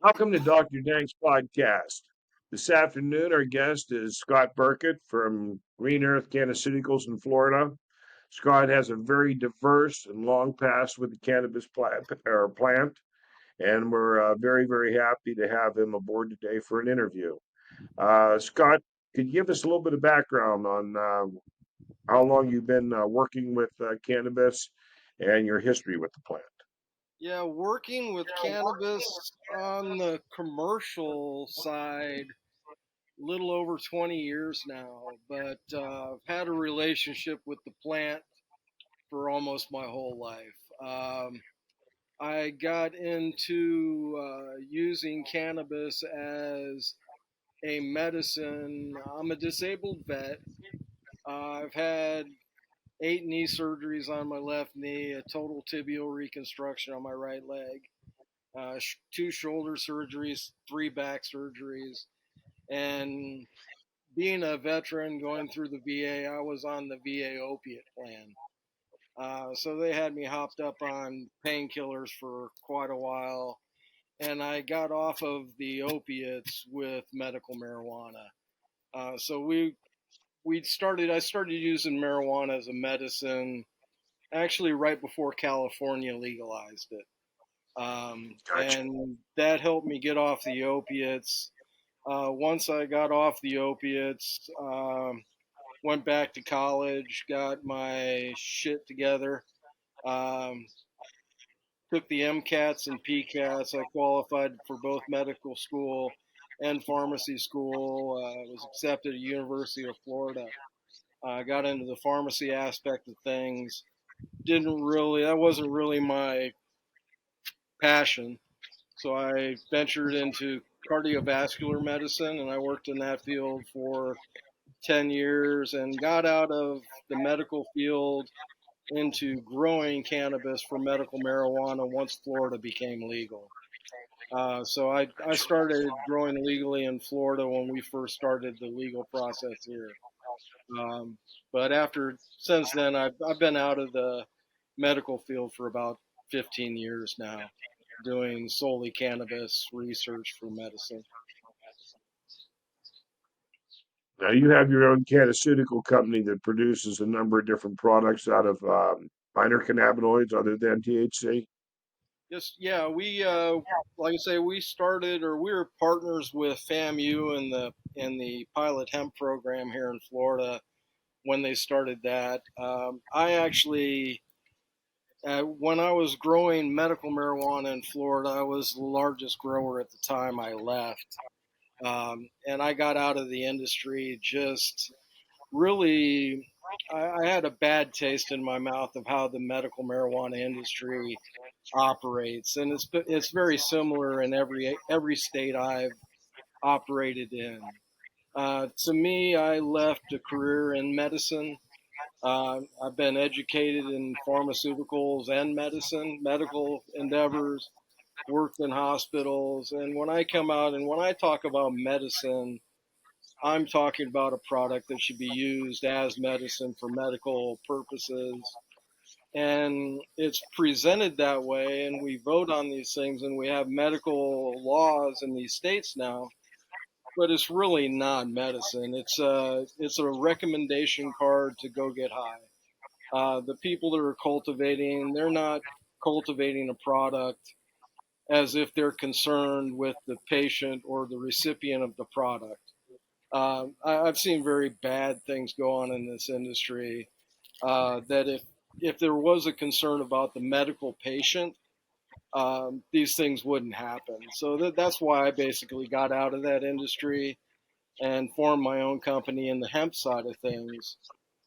Welcome to Dr. Dank's podcast. This afternoon, our guest is Scott Burgett from Green Earth Cannaceuticals in Florida. Scott has a very diverse and long past with the cannabis plant, and we're very, very happy to have him aboard today for an interview. Scott, could you give us a little bit of background on how long you've been working with cannabis and your history with the plant? Yeah, working with cannabis on the commercial side, little over 20 years now, but I've had a relationship with the plant for almost my whole life. I got into using cannabis as a medicine. I'm a disabled vet. I've had 8 knee surgeries on my left knee, a total tibial reconstruction on my right leg, 2 shoulder surgeries, 3 back surgeries, and being a veteran going through the VA, I was on the VA opiate plan. So they had me hopped up on painkillers for quite a while, and I got off of the opiates with medical marijuana. So we started. I started using marijuana as a medicine actually right before California legalized it. Gotcha. And that helped me get off the opiates. Once I got off the opiates, went back to college, got my shit together, um, took the MCATs and PCATs. I qualified for both medical school and pharmacy school. Was accepted at University of Florida. I got into the pharmacy aspect of things. That wasn't really my passion. So I ventured into cardiovascular medicine and I worked in that field for 10 years and got out of the medical field into growing cannabis for medical marijuana once Florida became legal. So I started growing legally in Florida when we first started the legal process here. Um, but since then, I've been out of the medical field for about 15 years now, doing solely cannabis research for medicine. Now you have your own cannaceutical company that produces a number of different products out of minor cannabinoids other than THC. Just yeah, we like I say, we were partners with FAMU in the pilot hemp program here in Florida when they started that. I actually when I was growing medical marijuana in Florida, I was the largest grower at the time I left. And I got out of the industry just really, I had a bad taste in my mouth of how the medical marijuana industry operates, and it's very similar in every state I've operated in. To me, I left a career in medicine. I've been educated in pharmaceuticals and medicine, medical endeavors, worked in hospitals, and when I come out and when I talk about medicine, I'm talking about a product that should be used as medicine for medical purposes. And it's presented that way, and we vote on these things, and we have medical laws in these states now. But it's really not medicine. It's a recommendation card to go get high. The people that are cultivating, they're not cultivating a product as if they're concerned with the patient or the recipient of the product. I've seen very bad things go on in this industry. That if there was a concern about the medical patient, these things wouldn't happen. So that's why I basically got out of that industry and formed my own company in the hemp side of things.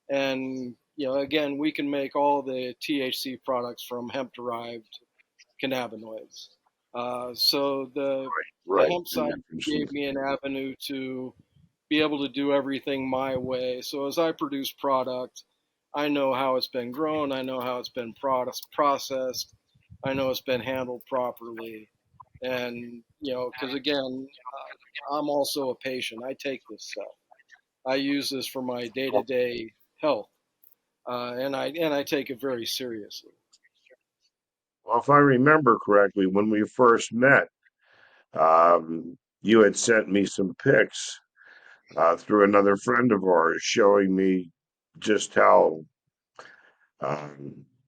And again, we can make all the THC products from hemp-derived cannabinoids. So the Right. hemp And side different. gave me an avenue to be able to do everything my way. So as I produce product, I know how it's been grown, I know how it's been processed, I know it's been handled properly. And because again, I'm also a patient. I take this stuff. I use this for my day-to-day health, and I take it very seriously. Well, if I remember correctly, when we first met, You had sent me some pics through another friend of ours showing me just how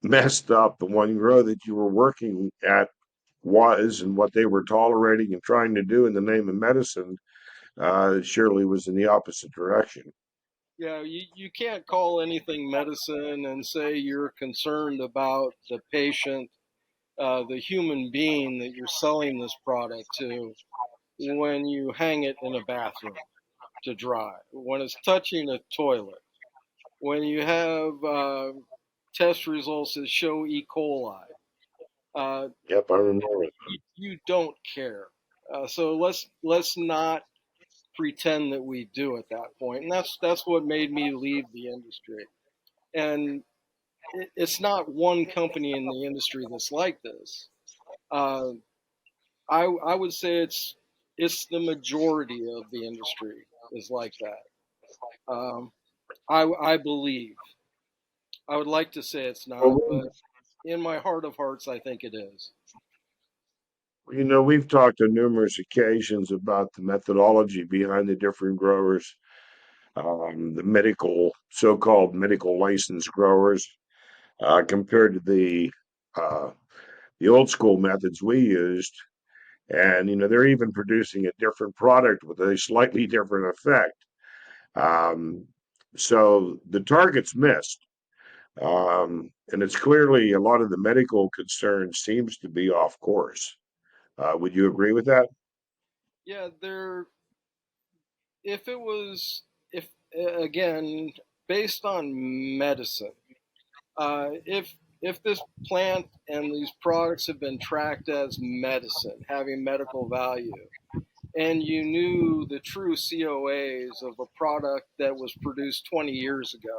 messed up the one grow that you were working at was and what they were tolerating and trying to do in the name of medicine. It surely was in the opposite direction. Yeah, you can't call anything medicine and say you're concerned about the patient, the human being that you're selling this product to, when you hang it in a bathroom to dry, when it's touching a toilet, when you have test results that show E. coli. Uh, Yep, I remember. you don't care. So let's not pretend that we do at that point, and that's what made me leave the industry. And it's not one company in the industry that's like this. Uh, I would say it's the majority of the industry is like that. Um, I believe. I would like to say it's not, Well, but in my heart of hearts, I think it is. we've talked on numerous occasions about the methodology behind the different growers, the so-called medical licensed growers, compared to uh, the old school methods we used. And, they're even producing a different product with a slightly different effect. Um, so the target's missed. And it's clearly a lot of the medical concern seems to be off course. Would you agree with that? Yeah, if it was, if again, based on medicine, if this plant and these products have been tracked as medicine, having medical value, and you knew the true COAs of a product that was produced 20 years ago,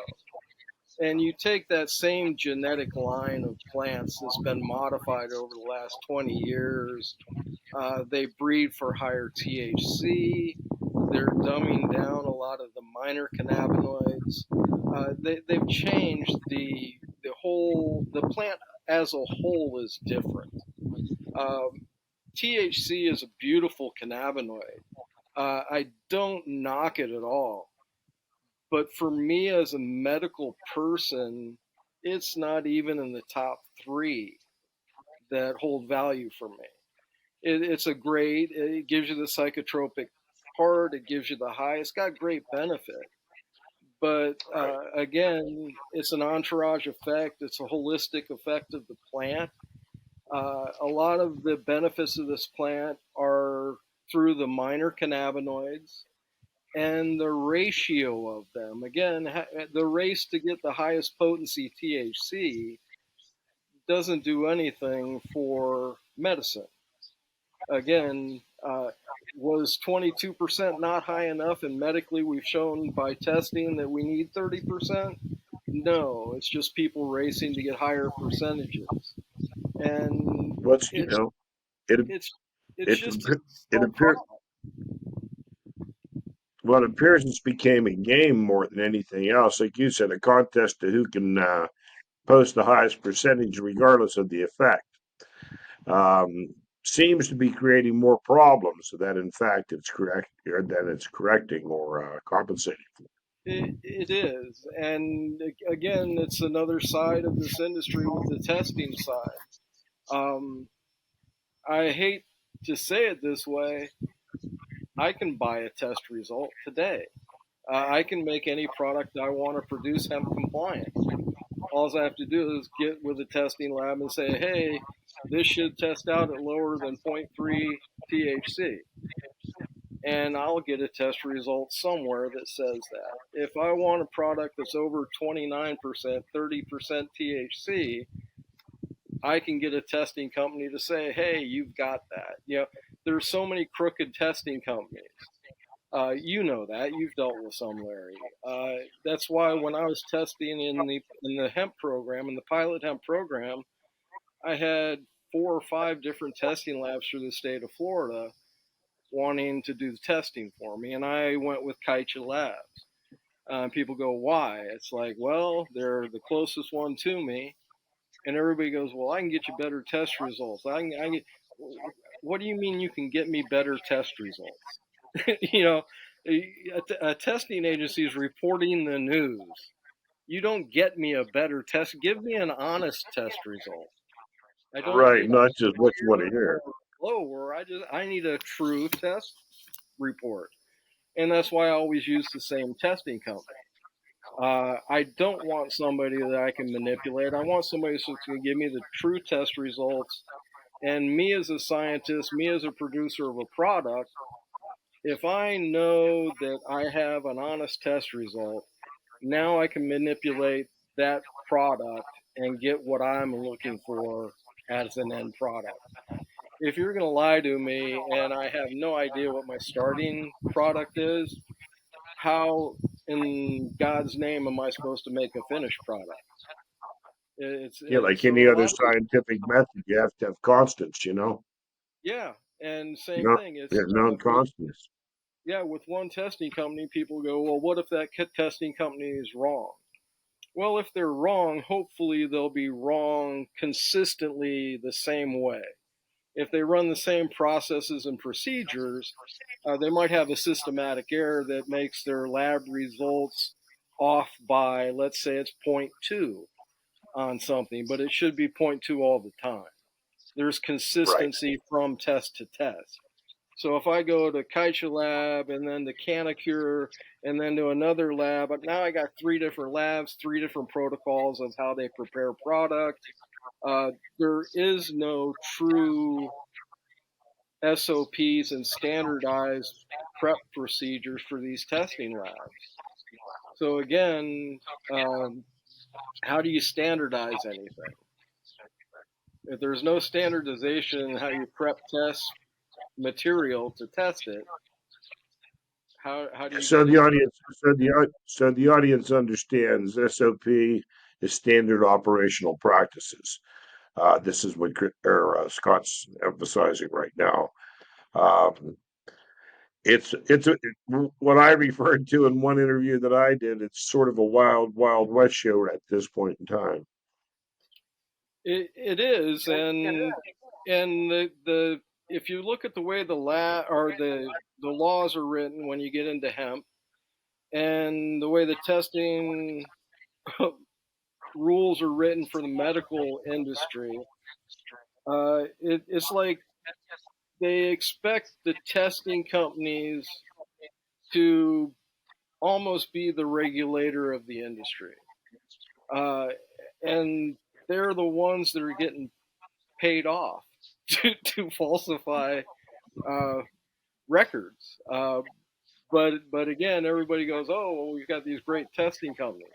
and you take that same genetic line of plants that's been modified over the last 20 years, they breed for higher THC. They're dumbing down a lot of the minor cannabinoids. They've changed the plant as a whole is different. Um, THC is a beautiful cannabinoid. I don't knock it at all. But for me as a medical person, it's not even in the top three that hold value for me. It's a great, it gives you the psychotropic part, it gives you the high, it's got great benefit. But Right. again, it's an entourage effect, it's a holistic effect of the plant. A lot of the benefits of this plant are through the minor cannabinoids and the ratio of them. Again, the race to get the highest potency THC doesn't do anything for medicine. Again, was 22% not high enough? And medically, we've shown by testing that we need 30%. No, it's just people racing to get higher percentages, and What's it's it it's it's it just a it slow appears product. well, it appears it's became a game more than anything else. Like you said, a contest to who can post the highest percentage, regardless of the effect. Um, Seems to be creating more problems than in fact it's correct or that it's correcting or compensating. It is, and again, it's another side of this industry with the testing side. Um, I hate to say it this way. I can buy a test result today. I can make any product I want to produce hemp compliant. All I have to do is get with a testing lab and say, hey, this should test out at lower than zero point 0.3 THC. And I'll get a test result somewhere that says that. If I want a product that's over 29%, 30% THC, I can get a testing company to say, hey, you've got that. There's so many crooked testing companies. You know that you've dealt with some, Larry. That's why when I was testing in the hemp program, in the pilot hemp program, I had 4 or 5 different testing labs through the state of Florida wanting to do the testing for me, and I went with Kaicha Labs. People go, why? It's like, well, they're the closest one to me, and everybody goes, well, I can get you better test results. I can get. what do you mean you can get me better test results? you know, a testing agency is reporting the news. You don't get me a better test. Give me an honest test result. I don't Right, need not just what you want to hear. lower. I need a true test report, and that's why I always use the same testing company. I don't want somebody that I can manipulate. I want somebody that's going to give me the true test results. And me as a scientist, me as a producer of a product, if I know that I have an honest test result, now I can manipulate that product and get what I'm looking for as an end product. If you're going to lie to me and I have no idea what my starting product is, how in God's name am I supposed to make a finished product? Yeah, like So any a other lot of people, scientific method, you have to have constants, you know, yeah, and same not thing. It's known with constants. yeah, with one testing company, people go, well, what if that testing company is wrong? Well, if they're wrong, hopefully they'll be wrong consistently the same way. If they run the same processes and procedures, they might have a systematic error that makes their lab results off by, let's say it's zero point 0.2 on something, but it should be zero point 0.2 all the time. There's Right. consistency from test to test. So if I go to Kaicha lab and then to Cannacure and then to another lab, now I got three different labs, three different protocols of how they prepare product. There is no true SOPs and standardized prep procedures for these testing labs. So again, how do you standardize anything? If there's no standardization in how you prep test material to test it, how do you So get the it? audience, so the audience understands SOP is standard operational practices. This is what Scott's emphasizing right now. Um, what I referred to in one interview that I did. It's sort of a wild west show at this point in time. It is, and the if you look at the way the laws are written when you get into hemp, and the way the testing rules are written for the medical industry, it's like they expect the testing companies to almost be the regulator of the industry, uh, and they're the ones that are getting paid off to falsify uh, records. But again, everybody goes, "Oh, well, we've got these great testing companies."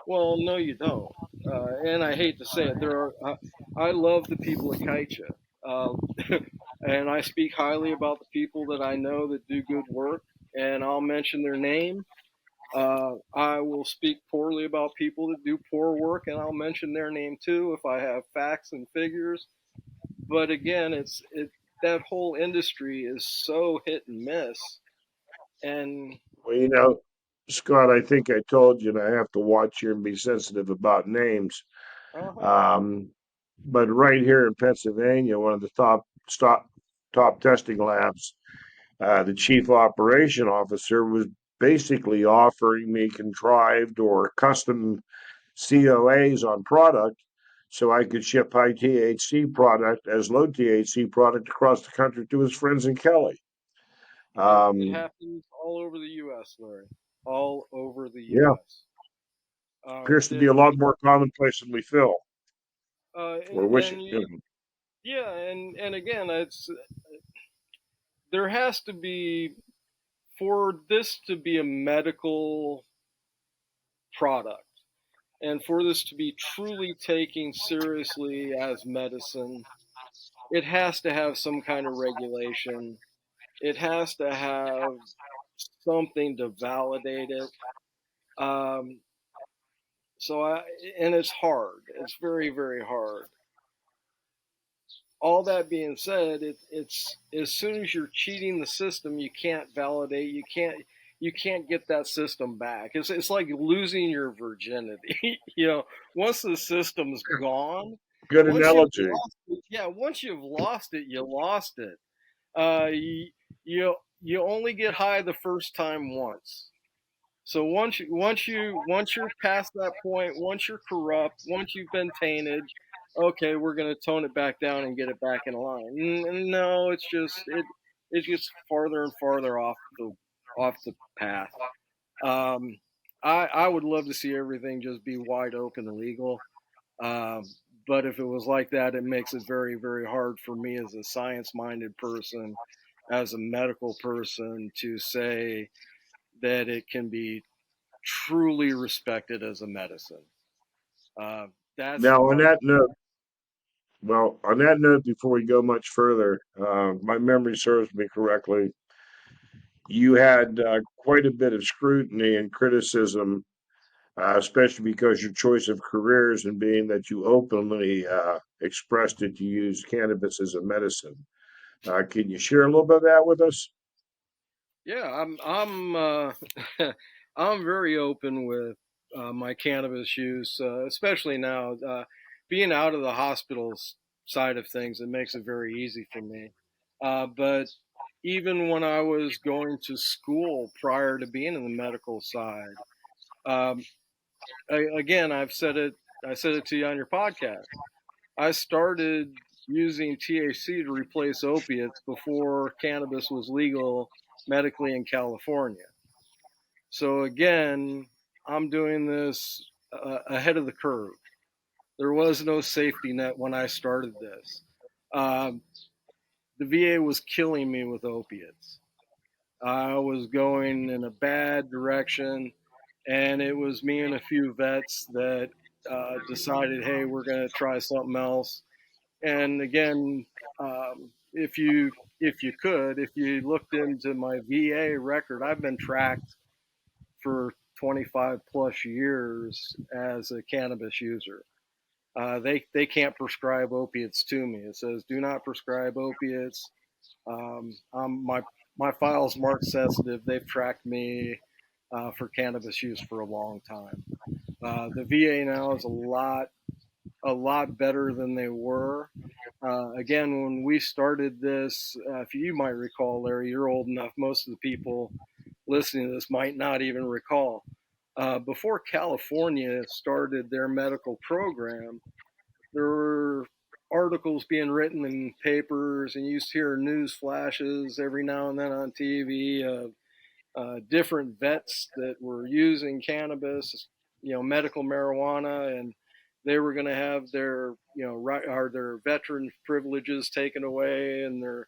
Well, no, you don't. And I hate to say it, there are. I love the people at Kaicha, uh, and I speak highly about the people that I know that do good work, and I'll mention their name. I will speak poorly about people that do poor work, and I'll mention their name too if I have facts and figures. But again, that whole industry is so hit and miss, and Well, you know, Scott, I think I told you, and I have to watch here and be sensitive about names. uh-huh, Um, but right here in Pennsylvania, one of the top testing labs, the chief operation officer was basically offering me contrived or custom COAs on product so I could ship high THC product as low THC product across the country to his friends in Kelly. it Um, happens all over the U.S., Larry, all over the yeah, U.S. appears to be That a lot more commonplace than we feel or wish it. and yeah, and again, it's there has to be for this to be a medical product and for this to be truly taken seriously as medicine, it has to have some kind of regulation. It has to have something to validate it. Um, so I, and it's hard. It's very, very hard. All that being said, it's as soon as you're cheating the system, you can't validate. You can't get that system back. It's like losing your virginity. Once the system's gone, Good once you've analogy. lost it, yeah, once you've lost it, you lost it. You only get high the first time once. So once you're past that point, once you're corrupt, once you've been tainted, okay, we're gonna tone it back down and get it back in line. No, it gets farther and farther off the path. Um, I would love to see everything just be wide open and legal. Um, but if it was like that, it makes it very, very hard for me as a science minded person, as a medical person, to say that it can be truly respected as a medicine. Uh, that's Now, on my that note, well, on that note, before we go much further, my memory serves me correctly. You had quite a bit of scrutiny and criticism, especially because your choice of careers and being that you openly expressed that you use cannabis as a medicine. Can you share a little bit of that with us? yeah. I'm very open with my cannabis use, especially now. Being out of the hospitals side of things, it makes it very easy for me. But even when I was going to school prior to being in the medical side, um, again, I said it to you on your podcast. I started using THC to replace opiates before cannabis was legal medically in California. So again, I'm doing this ahead of the curve. There was no safety net when I started this. Um, the VA was killing me with opiates. I was going in a bad direction, and it was me and a few vets that decided, hey, we're going to try something else. And again, if you looked into my VA record, I've been tracked for 25 plus years as a cannabis user. They can't prescribe opiates to me. It says do not prescribe opiates. My file's marked sensitive. They've tracked me for cannabis use for a long time. The VA now is a lot better than they were. Again, when we started this, if you might recall, Larry, you're old enough. Most of the people listening to this might not even recall. Before California started their medical program, there were articles being written in papers, and you used to hear news flashes every now and then on TV of different vets that were using cannabis, medical marijuana, and they were going to have their, right, or their veteran privileges taken away and their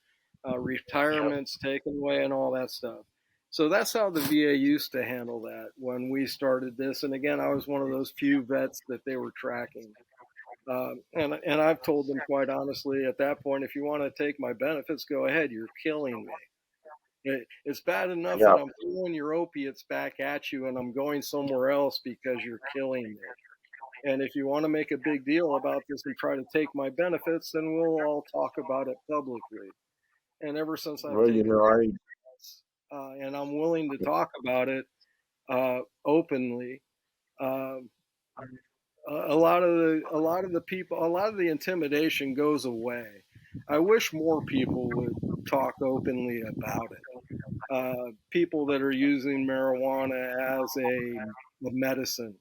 retirements taken away and all that stuff. So that's how the VA used to handle that when we started this. And again, I was one of those few vets that they were tracking. And I've told them quite honestly at that point, if you want to take my benefits, go ahead. You're killing me. It's bad enough Yeah. that I'm pulling your opiates back at you and I'm going somewhere else because you're killing me. And if you want to make a big deal about this and try to take my benefits, then we'll all talk about it publicly. And ever since I've Well, taken I this, and I'm willing to talk about it openly, uh, a lot of the intimidation goes away. I wish more people would talk openly about it. People that are using marijuana as a medicine,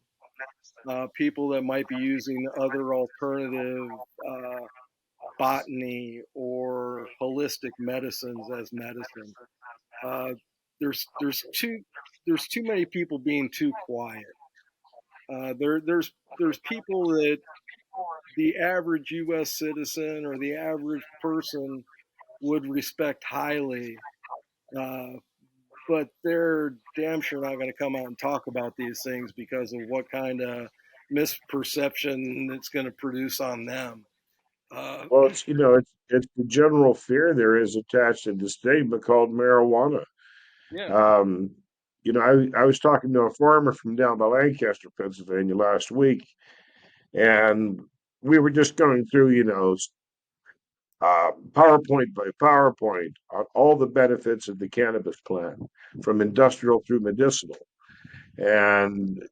people that might be using other alternative botany or holistic medicines as medicine. Uh, there's there's too there's too many people being too quiet. There's people that the average U.S. citizen or the average person would respect highly, uh, but they're damn sure not going to come out and talk about these things because of what kind of misperception it's going to produce on them. Uh, well, it's it's the general fear there is attached to the stigma called marijuana. yeah, Um, I was talking to a farmer from down by Lancaster, Pennsylvania last week, and we were just going through, PowerPoint by PowerPoint on all the benefits of the cannabis plant, from industrial through medicinal. And,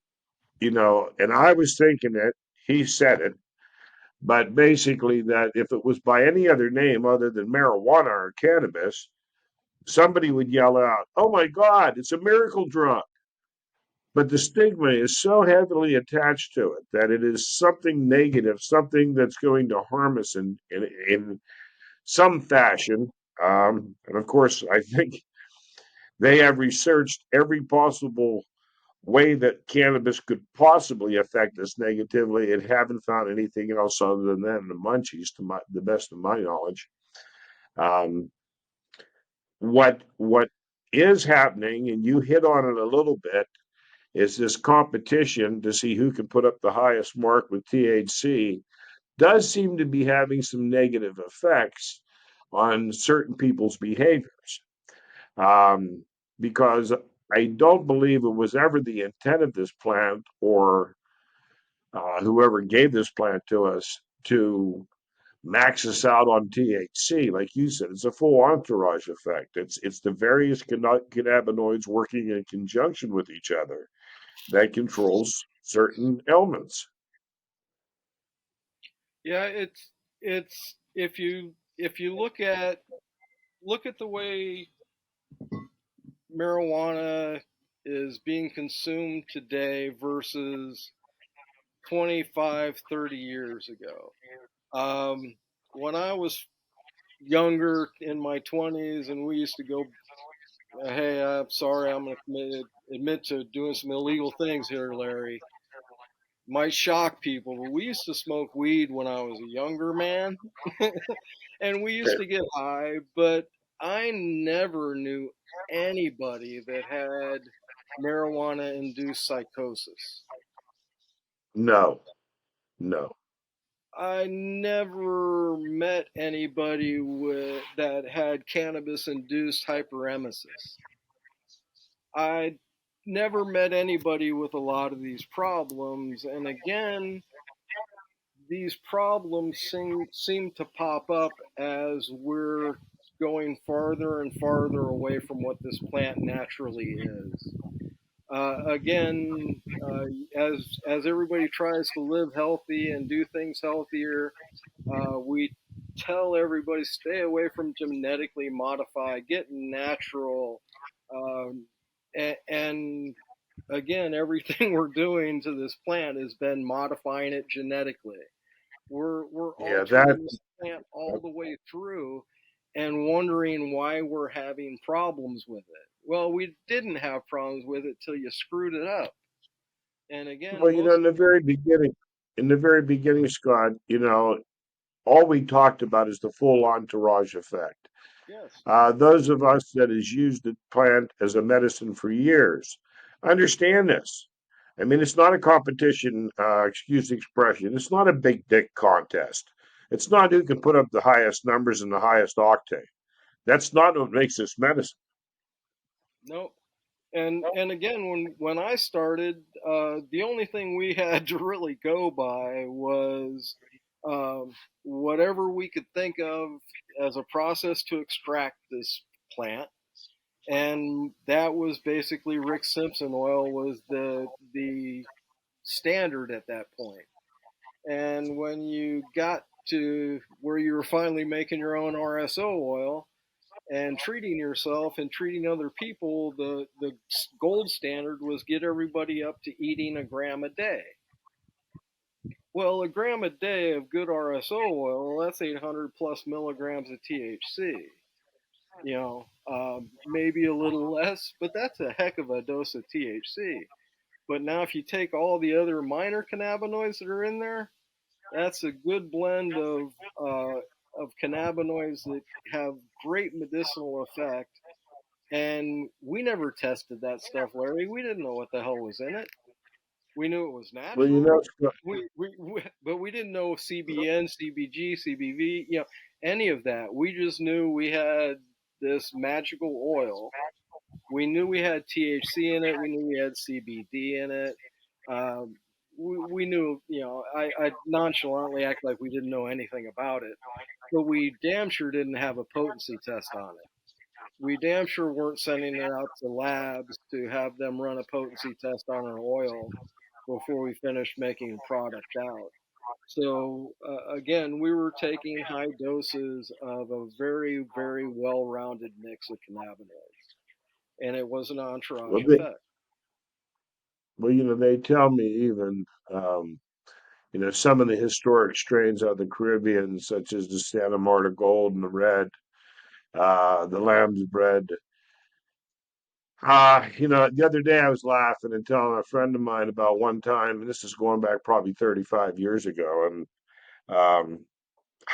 and I was thinking it, he said it. But basically, that if it was by any other name other than marijuana or cannabis, somebody would yell out, "Oh my God, it's a miracle drug." But the stigma is so heavily attached to it that it is something negative, something that's going to harm us in some fashion. And of course, I think they have researched every possible way that cannabis could possibly affect us negatively and haven't found anything else other than the munchies, the best of my knowledge. Um, what is happening, and you hit on it a little bit, is this competition to see who can put up the highest mark with THC does seem to be having some negative effects on certain people's behaviors. Um, because I don't believe it was ever the intent of this plant or whoever gave this plant to us to max us out on THC. Like you said, it's a full entourage effect. It's the various cannabinoids working in conjunction with each other that controls certain ailments. Yeah, it's if you look at the way marijuana is being consumed today versus 25, 30 years ago. Um, when I was younger in my 20s and we used to go, hey, I'm sorry, I'm going to admit to doing some illegal things here, Larry. Might shock people, but we used to smoke weed when I was a younger man, and we used to get high, but I never knew anybody that had marijuana induced psychosis. No, no. I never met anybody that had cannabis induced hyperemesis. I never met anybody with a lot of these problems. And again, these problems seem to pop up as we're going farther and farther away from what this plant naturally is. Again, as everybody tries to live healthy and do things healthier, we tell everybody stay away from genetically modified, get natural, and again, everything we're doing to this plant has been modifying it genetically. We're Yeah, that altering this plant all the way through, and wondering why we're having problems with it. Well, we didn't have problems with it till you screwed it up. And well, again, most in the very beginning, Scott, all we talked about is the full entourage effect. yes, Those of us that has used the plant as a medicine for years understand this. I mean, it's not a competition, excuse the expression. It's not a big dick contest. It's not who can put up the highest numbers and the highest octane. That's not what makes this medicine. no. And again, when I started, the only thing we had to really go by was whatever we could think of as a process to extract this plant, and that was basically Rick Simpson oil was the standard at that point. And when you got to where you were finally making your own RSO oil, and treating yourself and treating other people, the gold standard was get everybody up to eating a gram a day. Well, a gram a day of good RSO oil, that's 800 plus milligrams of THC. Maybe a little less, but that's a heck of a dose of THC. But now, if you take all the other minor cannabinoids that are in there, that's a good blend of cannabinoids that have great medicinal effect. And we never tested that stuff, Larry. We didn't know what the hell was in it. We knew it was Well, natural. But we didn't know CBN, CBG, CBV, any of that. We just knew we had this magical oil. We knew we had THC in it. We knew we had CBD in it. Um, we knew, I nonchalantly act like we didn't know anything about it, but we damn sure didn't have a potency test on it. We damn sure weren't sending it out to labs to have them run a potency test on our oil before we finished making a product out. So again, we were taking high doses of a very, very well-rounded mix of cannabinoids, and it was an entourage Well, they, effect. well, they tell me even, um, some of the historic strains of the Caribbean, such as the Santa Marta Gold and the Red, the Lamb's Bread. The other day I was laughing and telling a friend of mine about one time, and this is going back probably 35 years ago, and um,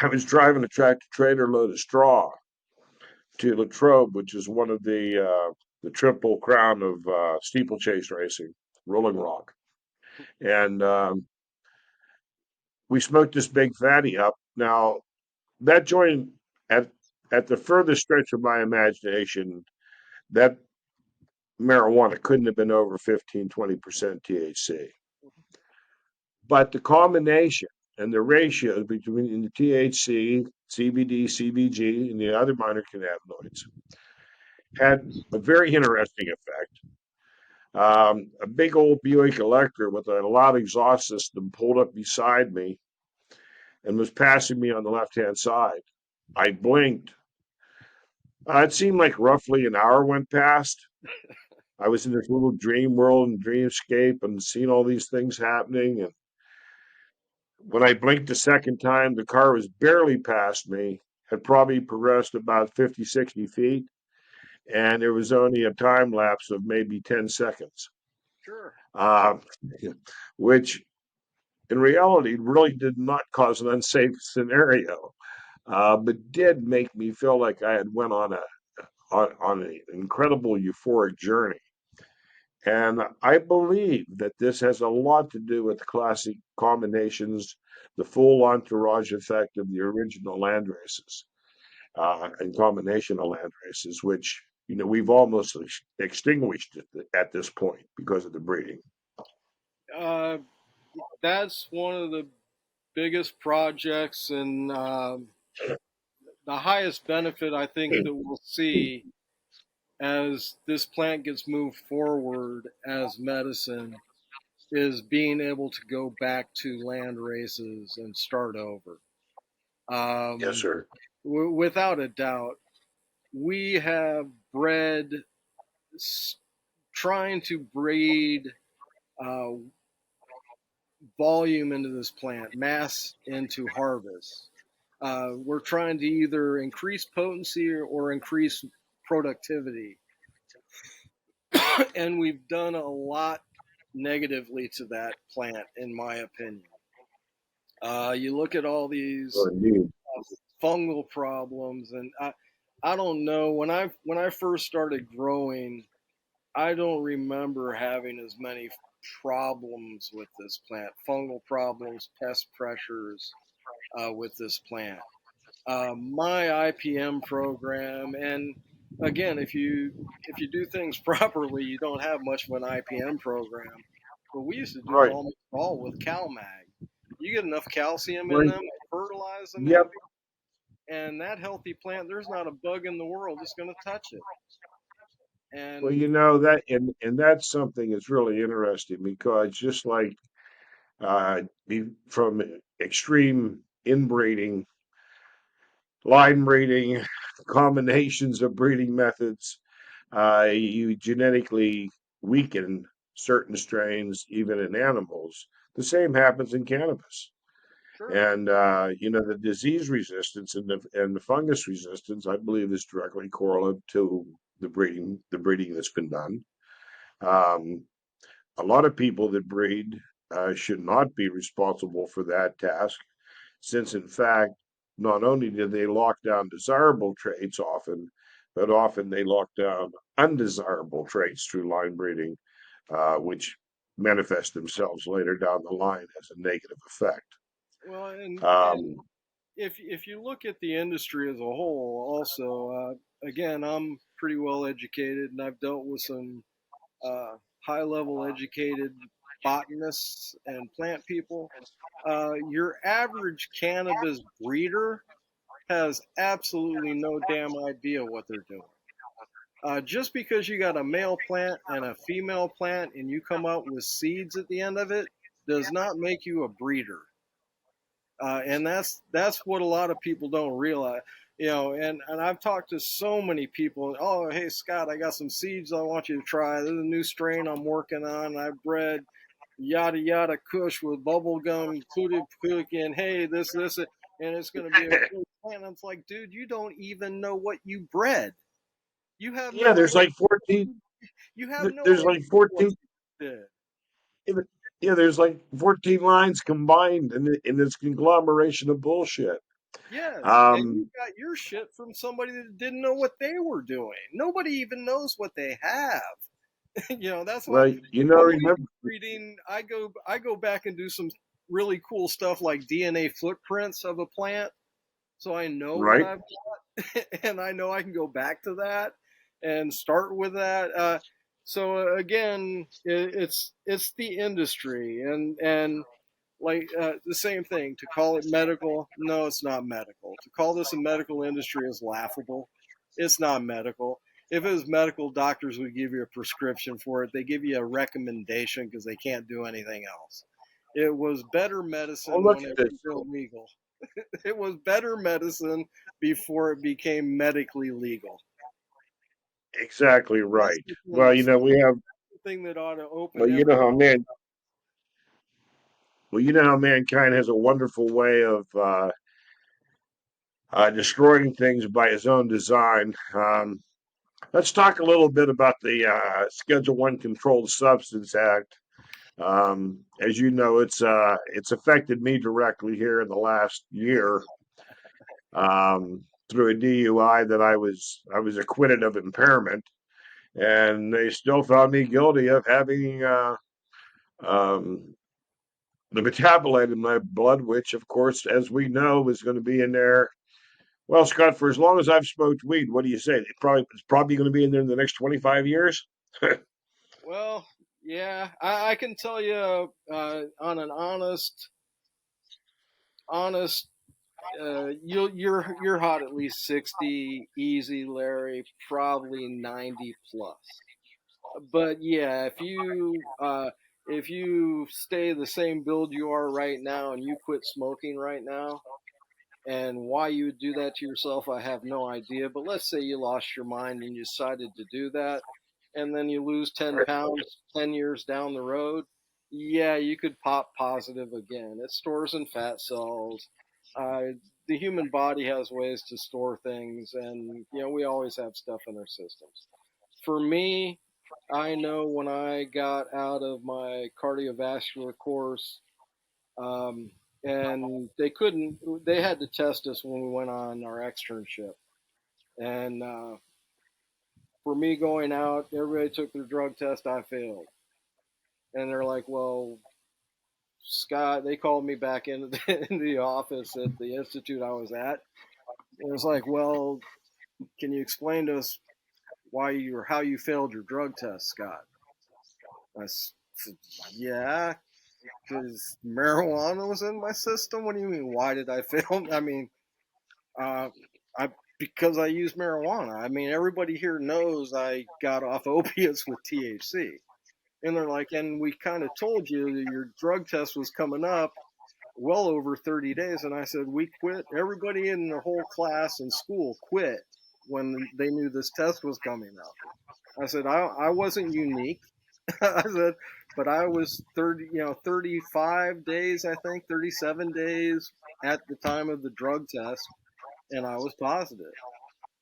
I was driving a tractor trailer load of straw to Latrobe, which is one of the triple crown of steeplechase racing, Rolling Rock, and we smoked this big fatty up. Now that joint at at the furthest stretch of my imagination, that marijuana couldn't have been over 15-20% THC. But the combination and the ratios between the THC, CBD, CBG, and the other minor cannabinoids had a very interesting effect. A big old Buick Electra with a loud exhaust system pulled up beside me and was passing me on the left hand side. I blinked. It seemed like roughly an hour went past. I was in this little dream world and dreamscape and seeing all these things happening. And when I blinked the second time, the car was barely past me, had probably progressed about 50, 60 feet, and there was only a time lapse of maybe 10 seconds, Sure. uh, which in reality really did not cause an unsafe scenario, but did make me feel like I had went on an incredible euphoric journey. And I believe that this has a lot to do with classic combinations, the full entourage effect of the original land races, and combination of land races, which we've almost extinguished at this point because of the breeding. Uh, that's one of the biggest projects and the highest benefit I think that we'll see as this plant gets moved forward as medicine is being able to go back to land races and start over. Yes, Um, sir. without a doubt, we have bred, trying to breed uh, volume into this plant, mass into harvest. We're trying to either increase potency or increase productivity. And we've done a lot negatively to that plant, in my opinion. You look at all Oh, these indeed. fungal problems, and I don't know when I first started growing, I don't remember having as many problems with this plant, fungal problems, pest pressures with this plant. My IPM program, and again, if you do things properly, you don't have much of an IPM program. But we used to do it Right. almost all with CalMag. You get enough calcium in Right. them, fertilize them Yep. heavy, and that healthy plant, there's not a bug in the world that's going to touch it. Well, And that and that's something that's really interesting because just like from extreme inbreeding, line breeding, combinations of breeding methods, you genetically weaken certain strains, even in animals. The same happens in cannabis. sure, And the disease resistance and the fungus resistance, I believe, is directly correlative to the breeding that's been done. Um, a lot of people that breed should not be responsible for that task, since in fact, not only do they lock down desirable traits often, but often they lock down undesirable traits through line breeding, which manifest themselves later down the line as a negative effect. well, and Um, if you look at the industry as a whole, also, again, I'm pretty well educated, and I've dealt with some high level educated botanists and plant people. Your average cannabis breeder has absolutely no damn idea what they're doing. Just because you got a male plant and a female plant and you come out with seeds at the end of it does not make you a breeder. And that's what a lot of people don't realize. And I've talked to so many people. Oh, hey Scott, I got some seeds I want you to try. There's a new strain I'm working on. I bred yada yada Kush with bubble gum included cooking. Hey, this, and it's going to be a great plant. And it's like, dude, you don't even know what you bred. You have Yeah, no there's idea. like 14. You have no There's idea like what 14. you did. Yeah, there's like 14 lines combined in this conglomeration of bullshit. Yes, and you Um, got your shit from somebody that didn't know what they were doing. Nobody even knows what they have. That's why well, when we remember, do breeding, I go back and do some really cool stuff like DNA footprints of a plant, so I know what right? I've got, and I know I can go back to that and start with that. So again, it's the industry, and like the same thing. To call it medical, no, it's not medical. To call this a medical industry is laughable. It's not medical. If it was medical, doctors would give you a prescription for it. They give you a recommendation because they can't do anything else. It was better Oh, medicine look when at it this. was illegal. It was better medicine before it became medically legal. Exactly That's right. the Well, thing. we have, Thing that ought to well, open every. you know how mankind has a wonderful way of destroying things by his own design. Let's talk a little bit about the Schedule One Controlled Substance Act. As you know, it's affected me directly here in the last year through a DUI that I was acquitted of impairment, and they still found me guilty of having um, the metabolite in my blood, which, of course, as we know, is going to be in there. Well, Scott, for as long as I've smoked weed, what do you say? It's probably going to be in there in the next 25 years. Well, yeah, I can tell you on an honest, you're hot at least 60, easy, Larry, probably 90 plus. But yeah, if you stay the same build you are right now and you quit smoking right now, and why you would do that to yourself, I have no idea. But let's say you lost your mind and you decided to do that, and then you lose 10 pounds 10 years down the road. Yeah, you could pop positive again. It stores in fat cells. The human body has ways to store things, and we always have stuff in our systems. For me, I know when I got out of my cardiovascular course, um, and they had to test us when we went on our externship. And for me going out, everybody took their drug test, I failed. And they're like, well, Scott, they called me back into into the office at the institute I was at. And it was like, well, can you explain to us why you or how you failed your drug test, Scott? I said, yeah, because marijuana was in my system. What do you mean? Why did I fail? I mean, Uh, I because I use marijuana. I mean, everybody here knows I got off opiates with THC, and they're like, and we kind of told you that your drug test was coming up well over 30 days, and I said we quit. Everybody in the whole class and school quit when they knew this test was coming up. I said I wasn't unique. I said, but I was 35 days, I think, 37 days at the time of the drug test, and I was positive.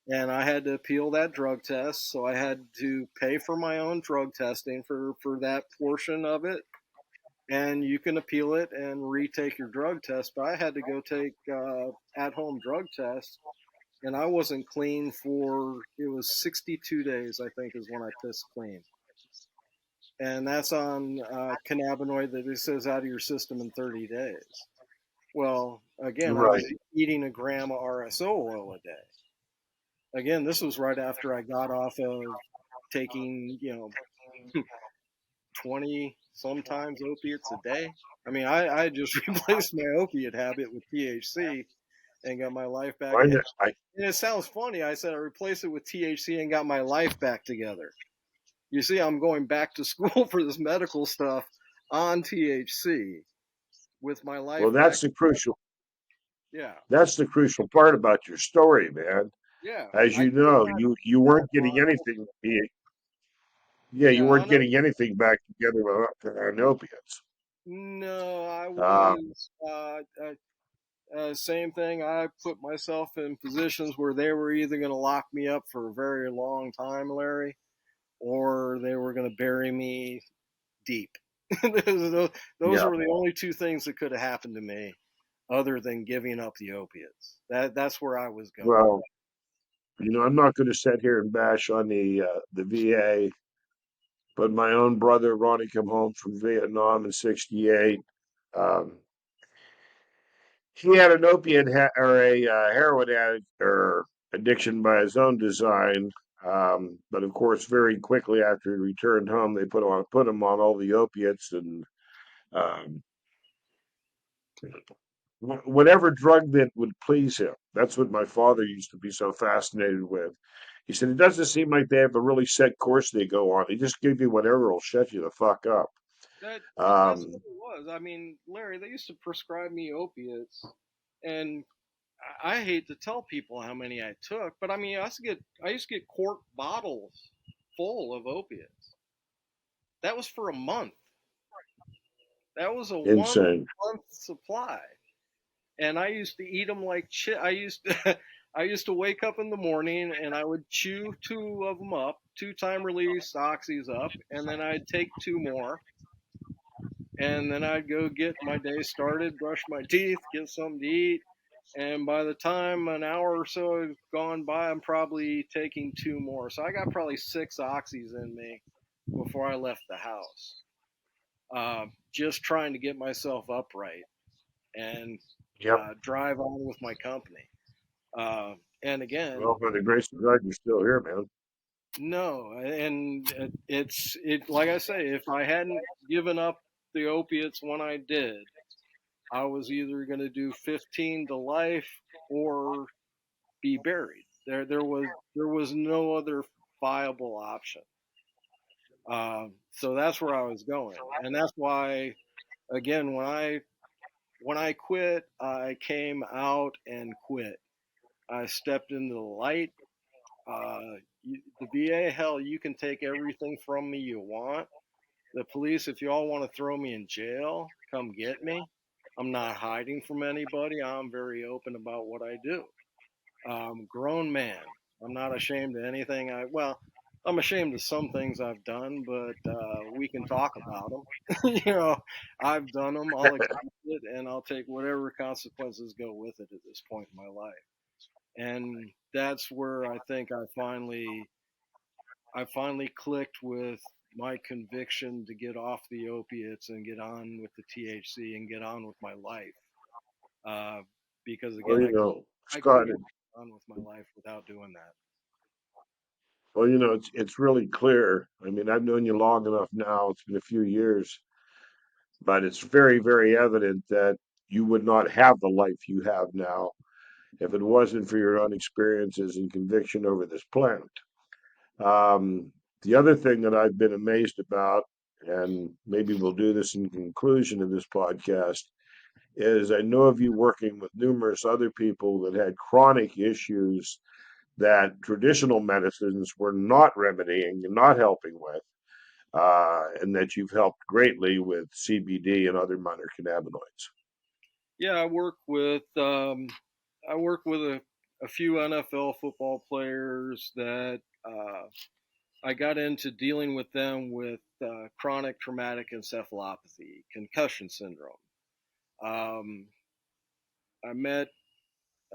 And I had to appeal that drug test, so I had to pay for my own drug testing for that portion of it. And you can appeal it and retake your drug test, but I had to go take at-home drug tests, and I wasn't clean for it was 62 days, I think, is when I pissed clean, and that's on cannabinoid that it says out of your system in 30 days. Well, again, I Right. was eating a gram of RSO oil a day. Again, this was right after I got off of taking, 20 sometimes opiates a day. I mean, I just replaced my opiate habit with THC and got my life back. I, And know- I it sounds funny. I said I replaced it with THC and got my life back together. You see, I'm going back to school for this medical stuff on THC with my well, life back. that's the crucial. Yeah. That's the crucial part about your story, man. Yeah. As I you did know, not you do that weren't getting while, anything. Yeah, you yeah, weren't on getting opiates. anything back together on opiates. No, I Um, was, same thing. I put myself in positions where they were either going to lock me up for a very long time, Larry, or they were going to bury me deep. Those yeah. were the only two things that could have happened to me, other than giving up the opiates. That's where I was going. Well, I'm not going to sit here and bash on the VA, but my own brother Ronnie come home from Vietnam in '68. Um, he had an opiate or a heroin addict or addiction by his own design. But of course, very quickly after he returned home, they put him on all the opiates and um, whatever drug that would please him. That's what my father used to be so fascinated with. He said it doesn't seem like they have a really set course they go on. They just give you whatever will shut you the fuck up. That's what Um, it was. I mean, Larry, they used to prescribe me opiates, and I hate to tell people how many I took, but I mean, I used to get quart bottles full of opiates. That was for a month. That was a one insane. month supply, and I used to eat them like shit. I used to, I used to wake up in the morning and I would chew two of them up, 2 time release oxys up, and then I'd take two more, and then I'd go get my day started, brush my teeth, get something to eat, and by the time an hour or so has gone by, I'm probably taking two more. So I got probably 6 oxys in me before I left the house, just trying to get myself upright and Yep. drive on with my company. And again, Well, by the grace of God, you're still here, man. no, and it like I say, if I hadn't given up the opiates when I did, I was either going to do 15 to life or be buried. There was no other viable option. So that's where I was going, and that's why again when I quit, I came out and quit. I stepped into the light. The VA, hell, you can take everything from me you want. The police, if you all want to throw me in jail, come get me. I'm not hiding from anybody. I'm very open about what I do. Grown man. I'm not ashamed of anything. I'm ashamed of some things I've done, but we can talk about them. I've done them. I'll accept it, and I'll take whatever consequences go with it at this point in my life. And that's where I think I finally clicked with my conviction to get off the opiates and get on with the THC and get on with my life. Uh, because Well, again, I Scott. couldn't get on with my life without doing that. Well, it's really clear. I mean, I've known you long enough now. It's been a few years, but it's very, very evident that you would not have the life you have now if it wasn't for your own experiences and conviction over this plant. Um, the other thing that I've been amazed about, and maybe we'll do this in conclusion of this podcast, is I know of you working with numerous other people that had chronic issues that traditional medicines were not remedying and not helping with, and that you've helped greatly with CBD and other minor cannabinoids. Yeah, I work with a few NFL football players that I got into dealing with them with chronic traumatic encephalopathy, concussion syndrome. Um, I met,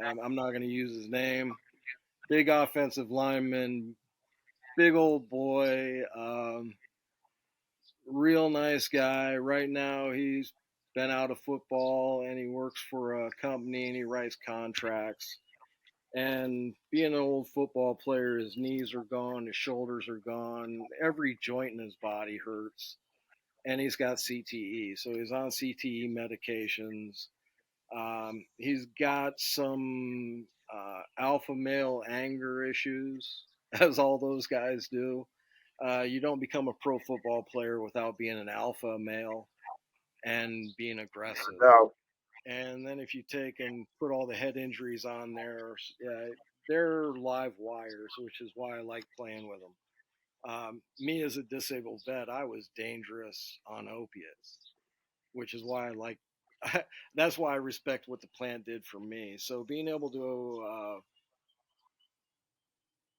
I'm not going to use his name, big offensive lineman, big old boy, real nice guy. Right now, he's been out of football and he works for a company and he writes contracts. And being an old football player, his knees are gone, his shoulders are gone, every joint in his body hurts. And he's got CTE. So he's on CTE medications. He's got some alpha male anger issues, as all those guys do. You don't become a pro football player without being an alpha male and being aggressive. Now, And then if you take and put all the head injuries on there, they're live wires, which is why I like playing with them. Me as a disabled vet, I was dangerous on opiates, which is why I like. That's why I respect what the plant did for me. So being able to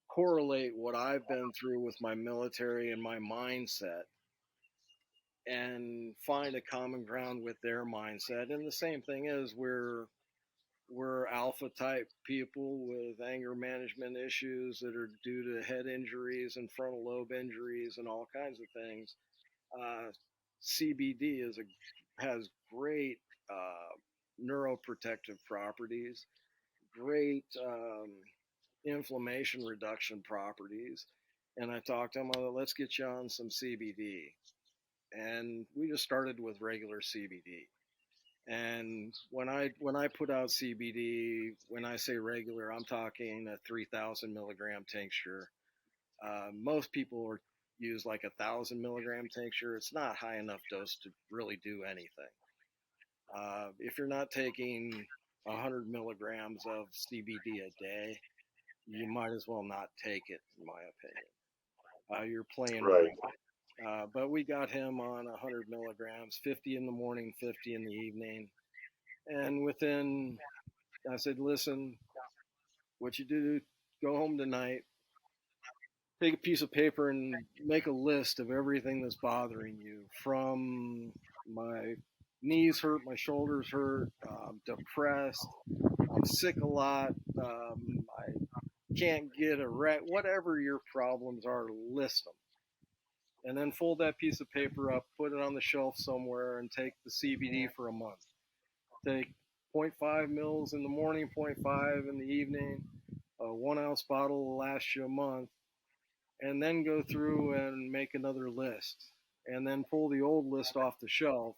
correlate what I've been through with my military and my mindset, and find a common ground with their mindset. And the same thing is we're alpha type people with anger management issues that are due to head injuries and frontal lobe injuries and all kinds of things. CBD has great neuroprotective properties, great inflammation reduction properties. And I talked to him, let's get you on some CBD. And we just started with regular CBD. And when I put out CBD, when I say regular, I'm talking a 3,000 milligram tincture. Most people use like 1,000 milligram tincture. It's not high enough dose to really do anything. If you're not taking 100 milligrams of CBD a day, you might as well not take it, in my opinion. You're playing Right. around. But we got him on 100 milligrams, 50 in the morning, 50 in the evening. And I said, listen, what you do, go home tonight, take a piece of paper and make a list of everything that's bothering you, from my knees hurt, my shoulders hurt, I'm depressed, I'm sick a lot, I can't get a whatever your problems are, list them. And then fold that piece of paper up, put it on the shelf somewhere, and take the CBD for a month. Take zero point 0.5 mils in the morning, 0.5 in the evening. A 1 ounce bottle will last you a month. And then go through and make another list. And then pull the old list off the shelf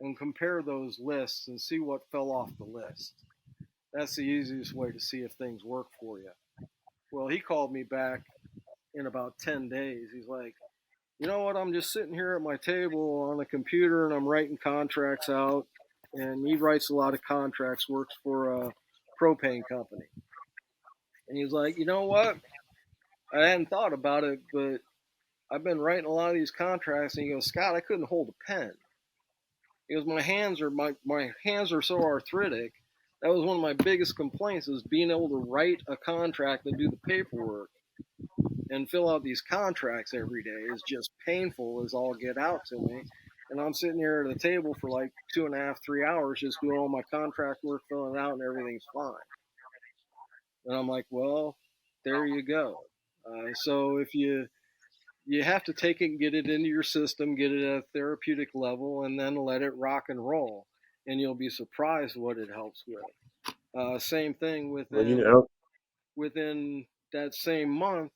and compare those lists and see what fell off the list. That's the easiest way to see if things work for you. Well, he called me back in about 10 days. He's like, you know what? I'm just sitting here at my table on the computer and I'm writing contracts out. And he writes a lot of contracts, works for a propane company. And he's like, you know what? I hadn't thought about it, but I've been writing a lot of these contracts. And he goes, Scott, I couldn't hold a pen. He goes, my hands are so arthritic. That was one of my biggest complaints, is being able to write a contract and do the paperwork and fill out these contracts every day is just painful as all get out to me. And I'm sitting here at the table for like 2.5, 3 hours just doing all my contract work, filling it out, and everything's fine. And I'm like, well, there you go. So if you have to take it and get it into your system, get it at a therapeutic level, and then let it rock and roll, and you'll be surprised what it helps with. Same thing Well, within that same month.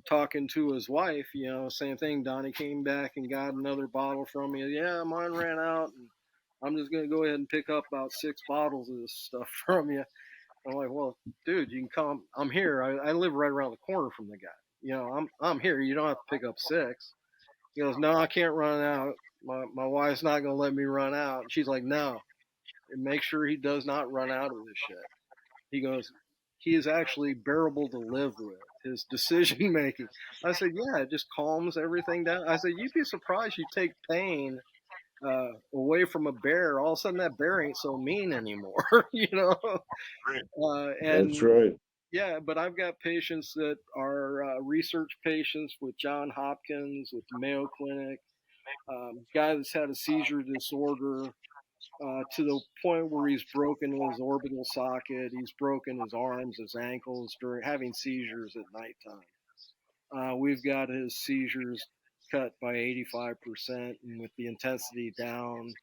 Talking to his wife, same thing. Donnie came back and got another bottle from me. Yeah, mine ran out, and I'm just gonna go ahead and pick up about 6 bottles of this stuff from you. I'm like, well, dude, you can come. I'm here. I live right around the corner from the guy. I'm here. You don't have to pick up 6. He goes, no, I can't run out. My wife's not gonna let me run out. And she's like, no, and make sure he does not run out of this shit. He goes, he is actually bearable to live with. His decision making. I said, yeah, it just calms everything down. I said, you'd be surprised, you take pain away from a bear, all of a sudden that bear ain't so mean anymore, that's and right. yeah, but I've got patients that are research patients with John Hopkins, with the Mayo Clinic, guy that's had a seizure disorder to the point where he's broken his orbital socket, he's broken his arms, his ankles during having seizures at nighttime. We've got his seizures cut by 85%, and with the intensity down,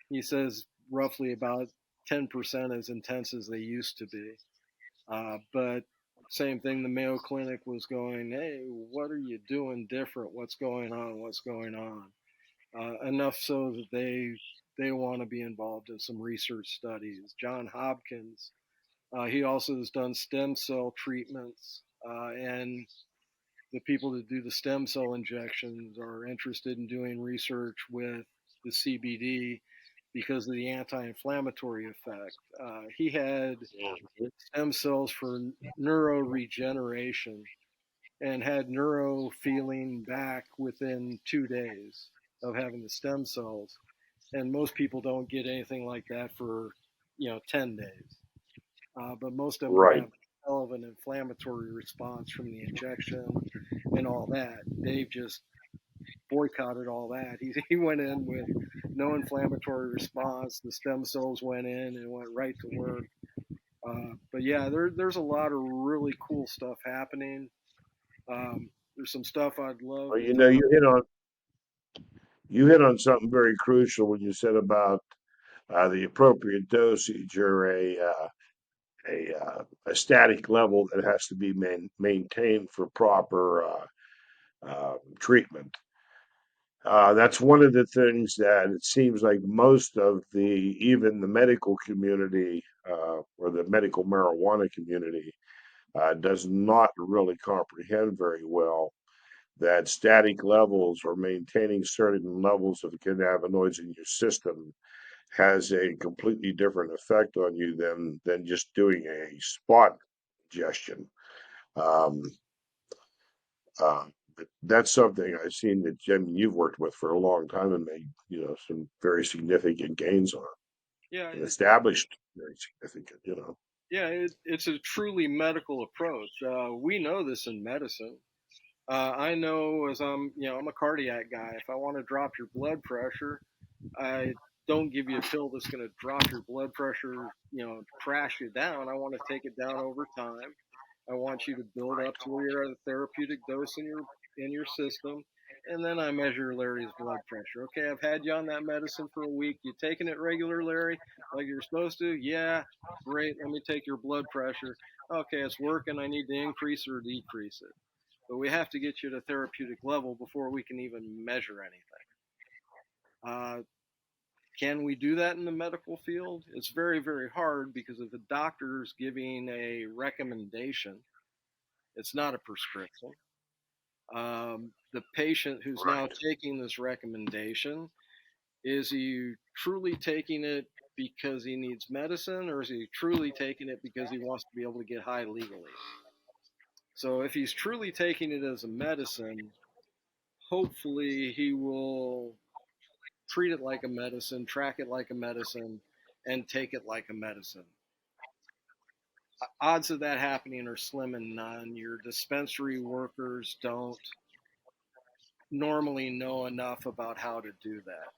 he says roughly about 10% as intense as they used to be. But same thing, the Mayo Clinic was going, hey, what are you doing different? What's going on? What's going on? Enough so that they want to be involved in some research studies. John Hopkins, he also has done stem cell treatments, and the people that do the stem cell injections are interested in doing research with the CBD because of the anti-inflammatory effect. He had stem cells for neuroregeneration and had neuro feeling back within 2 days of having the stem cells. And most people don't get anything like that for 10 days. But most of them Right. have a hell of an inflammatory response from the injection and all that. Dave just boycotted all that. He went in with no inflammatory response. The stem cells went in and went right to work. But yeah, there's a lot of really cool stuff happening. There's some stuff I'd love Well, to you know, talk. you hit on something very crucial when you said about the appropriate dosage or a static level that has to be maintained for proper treatment. That's one of the things that it seems like most of even the medical community or the medical marijuana community does not really comprehend very well that static levels or maintaining certain levels of cannabinoids in your system has a completely different effect on you than just doing a spot ingestion. Um, but that's something I've seen that Jim you've worked with for a long time and made some very significant gains on Yeah, and established very significant. yeah, it's a truly medical approach. We know this in medicine. I know as I'm a cardiac guy. If I want to drop your blood pressure, I don't give you a pill that's going to drop your blood pressure, crash you down. I want to take it down over time. I want you to build up to where you're at a therapeutic dose in your system, and then I measure Larry's blood pressure. Okay, I've had you on that medicine for a week. You taking it regular, Larry, like you're supposed to? Yeah, great. Let me take your blood pressure. Okay, it's working. I need to increase or decrease it. But we have to get you to therapeutic level before we can even measure anything. Uh, can we do that in the medical field? It's very, very hard because if the doctor's giving a recommendation, it's not a prescription. The patient who's now Right. taking this recommendation, is he truly taking it because he needs medicine, or is he truly taking it because he wants to be able to get high legally? So if he's truly taking it as a medicine, hopefully he will treat it like a medicine, track it like a medicine, and take it like a medicine. Odds of that happening are slim and none. Your dispensary workers don't normally know enough about how to do that.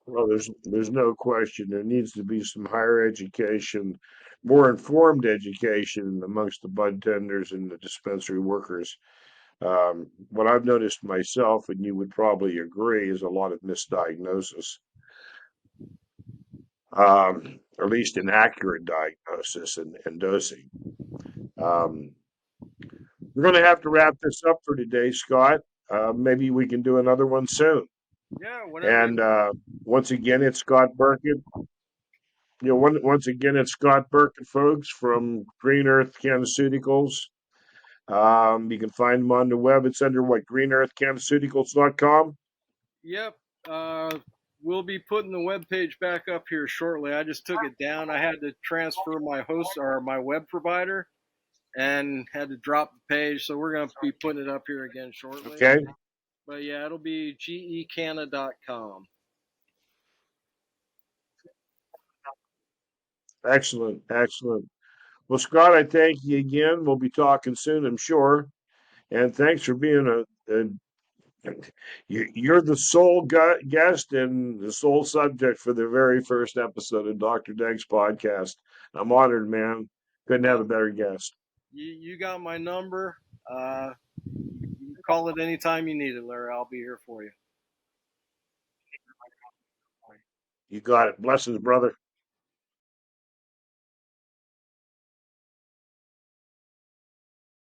Well, there's no question there needs to be some higher education, more informed education amongst the bud tenders and the dispensary workers. What I've noticed myself, and you would probably agree, is a lot of misdiagnosis, or at least inaccurate diagnosis and dosing. Um, we're going to have to wrap this up for today, Scott. Maybe we can do another one soon. yeah, whenever you. And once again, it's Scott Burkett. Once again, it's Scott Burkett, folks, from Green Earth Cannaceuticals. You can find them on the web. It's under what, greenearthcannaceuticals.com. Yep. Uh, we'll be putting the web page back up here shortly. I just took it down. I had to transfer my host or my web provider and had to drop the page. So we're going to be putting it up here again shortly. Okay. But yeah, it'll be gecanna.com. Excellent. Excellent. Well, Scott, I thank you again. We'll be talking soon, I'm sure. And thanks for being you're the sole guest and the sole subject for the very first episode of Dr. Dank's podcast. I'm honored, man. Couldn't have Well, a better guest. you got my number. Uh, you call it anytime you need it, Larry. I'll be here for you. You got it. Blessings, brother.